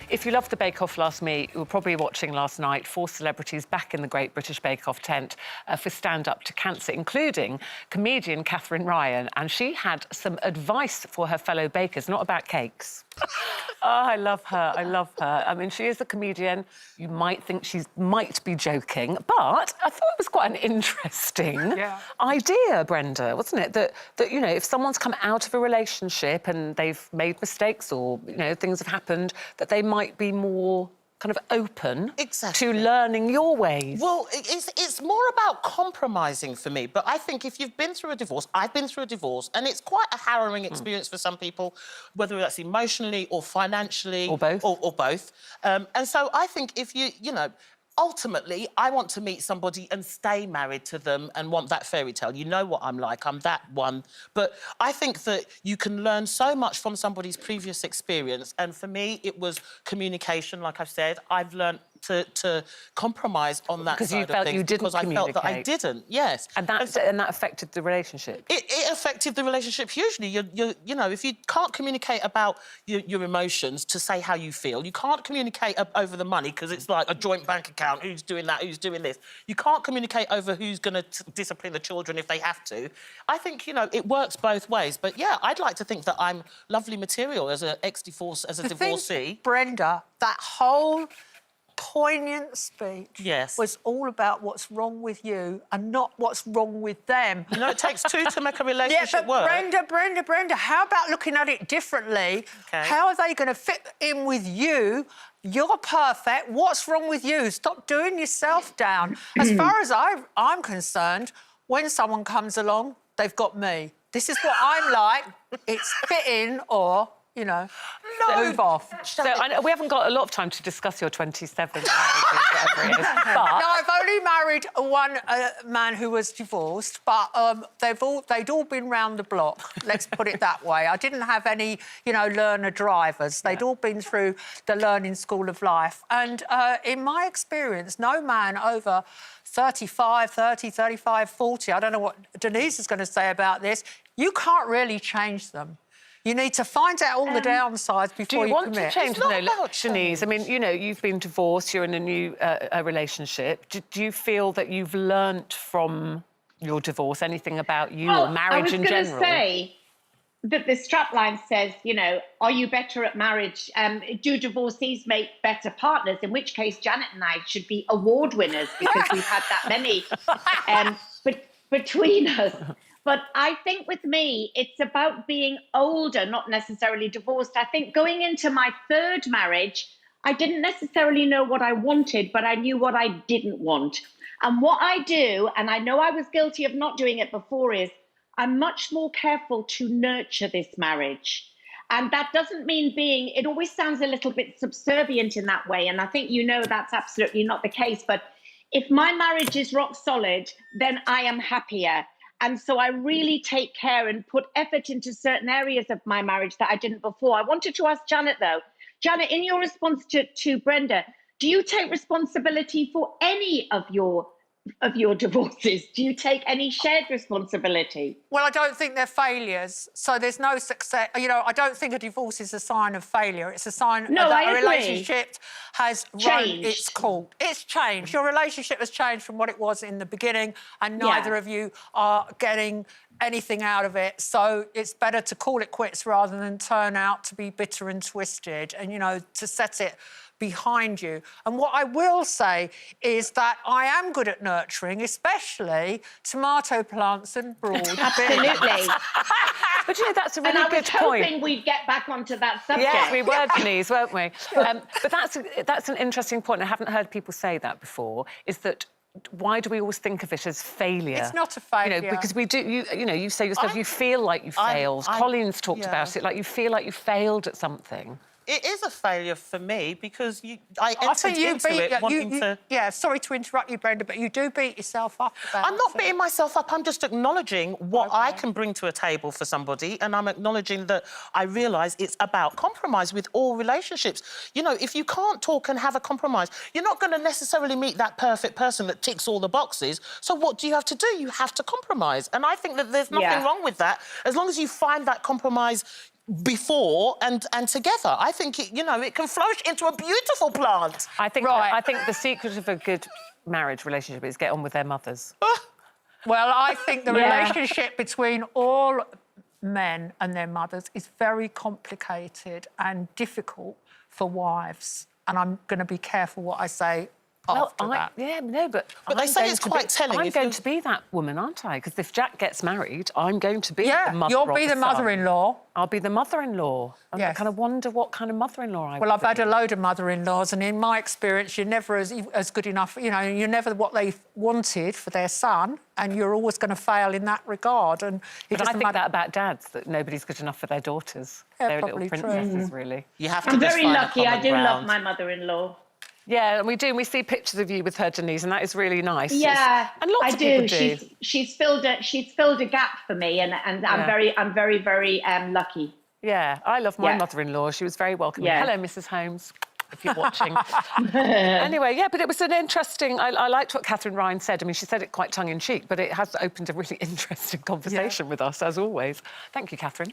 If you loved the Bake Off last week, you were probably watching last night 4 celebrities back in the Great British Bake Off tent for Stand Up to Cancer, including comedian Katherine Ryan. And she had some advice for her fellow bakers, not about cakes. Oh, I love her. I love her. I mean, she is a comedian. You might think she might be joking, but I thought it was quite an interesting idea, Brenda, wasn't it? That, you know, if someone's come out of a relationship and they've made mistakes or, you know, things have happened, that they might be more kind of open to learning your ways. Well, it's more about compromising for me. But I think if you've been through a divorce, I've been through a divorce, and it's quite a harrowing experience for some people, whether that's emotionally or financially. Or both. Or both. And so I think if you know, ultimately, I want to meet somebody and stay married to them and want that fairy tale. You know what I'm like, I'm that one. But I think that you can learn so much from somebody's previous experience. And for me, it was communication, like I've said. I've learned to compromise on that side of things. Because I felt that I didn't, yes. And that affected the relationship? It affected the relationship hugely. You know, if you can't communicate about your emotions to say how you feel, you can't communicate over the money because it's like a joint bank account, who's doing that, who's doing this. You can't communicate over who's going to discipline the children if they have to. I think, you know, it works both ways. But, yeah, I'd like to think that I'm lovely material as an ex-divorce, as a divorcee. Brenda, that whole poignant speech was all about what's wrong with you and not what's wrong with them. You know, it takes two to make a relationship work. Brenda, how about looking at it differently? Okay. How are they going to fit in with you? You're perfect. What's wrong with you? Stop doing yourself down. As far as I'm concerned, when someone comes along, they've got me. This is what I'm like. It's fit in or, you know, move off. So I know we haven't got a lot of time to discuss your 27 marriages, whatever it is, but... No, I've only married one man who was divorced, but they'd all been round the block, let's put it that way. I didn't have any, you know, learner drivers. They'd all been through the learning school of life. And in my experience, no man over 35, 35, 40, I don't know what Denise is going to say about this, you can't really change them. You need to find out all the downsides before you commit. Do you want to change them, Denise? I mean, you know, you've been divorced, you're in a new relationship. Do you feel that you've learnt from your divorce anything about you or marriage in general? I was going to say that the strapline says, you know, are you better at marriage? Do divorcees make better partners? In which case, Janet and I should be award winners because we've had that many between us. But I think with me, it's about being older, not necessarily divorced. I think going into my 3rd marriage, I didn't necessarily know what I wanted, but I knew what I didn't want. And what I do, and I know I was guilty of not doing it before, is I'm much more careful to nurture this marriage. And that doesn't mean being, it always sounds a little bit subservient in that way. And I think, you know, that's absolutely not the case. But if my marriage is rock solid, then I am happier. And so I really take care and put effort into certain areas of my marriage that I didn't before. I wanted to ask Janet, though. Janet, in your response to Brenda, do you take responsibility for any of your divorces? Do you take any shared responsibility? Well, I don't think they're failures, so there's no success. You know, I don't think a divorce is a sign of failure. It's a sign that a relationship has run its course. It's changed. Your relationship has changed from what it was in the beginning, and neither of you are getting anything out of it. So it's better to call it quits rather than turn out to be bitter and twisted and, you know, to set it behind you. And what I will say is that I am good at nurturing, especially tomato plants and broad Absolutely. But, you know, that's a really good point. And I was hoping we'd get back onto that subject. Yes, we were, Denise, weren't we? But that's an interesting point. I haven't heard people say that before, is that why do we always think of it as failure? It's not a failure. You know, because we do, you know, you say yourself, you feel like you failed. Colin's talked about it, like you feel like you failed at something. It is a failure for me because I entered into it wanting to... Yeah, sorry to interrupt you, Brenda, but you do beat yourself up about it. I'm not beating myself up. I'm just acknowledging what I can bring to a table for somebody, and I'm acknowledging that I realise it's about compromise with all relationships. You know, if you can't talk and have a compromise, you're not going to necessarily meet that perfect person that ticks all the boxes. So what do you have to do? You have to compromise. And I think that there's nothing wrong with that. As long as you find that compromise before and together. I think it, it can flourish into a beautiful plant. I think the secret of a good marriage relationship is get on with their mothers. Well, I think the relationship between all men and their mothers is very complicated and difficult for wives. And I'm going to be careful what I say after that. Yeah, no, but they say it's quite telling. I'm going to be that woman, aren't I? Because if Jack gets married, I'm going to be the mother. You'll be the mother-in-law. I'll be the mother-in-law. And I Yes. kind of wonder what kind of mother-in-law I would Well, I've be. had a load of mother-in-laws, and in my experience, you're never as good enough. You're never what they wanted for their son, and you're always going to fail in that regard. And But I think that about dads, that nobody's good enough for their daughters. Yeah, They're little probably true. princesses, really. You have to I'm just very find a lucky. I common do love ground. my mother-in-law. Yeah, and we do. And we see pictures of you with her, Denise, and that is really nice. Yeah, and lots I of people do. do. She's filled a gap for me, and I'm very lucky. Yeah, I love my Yeah. mother-in-law. She was very welcoming. Yeah. Hello, Mrs. Holmes, if you're watching. Anyway, yeah, but it was an interesting... I liked what Catherine Ryan said. I mean, she said it quite tongue-in-cheek, but it has opened a really interesting conversation with us, as always. Thank you, Catherine.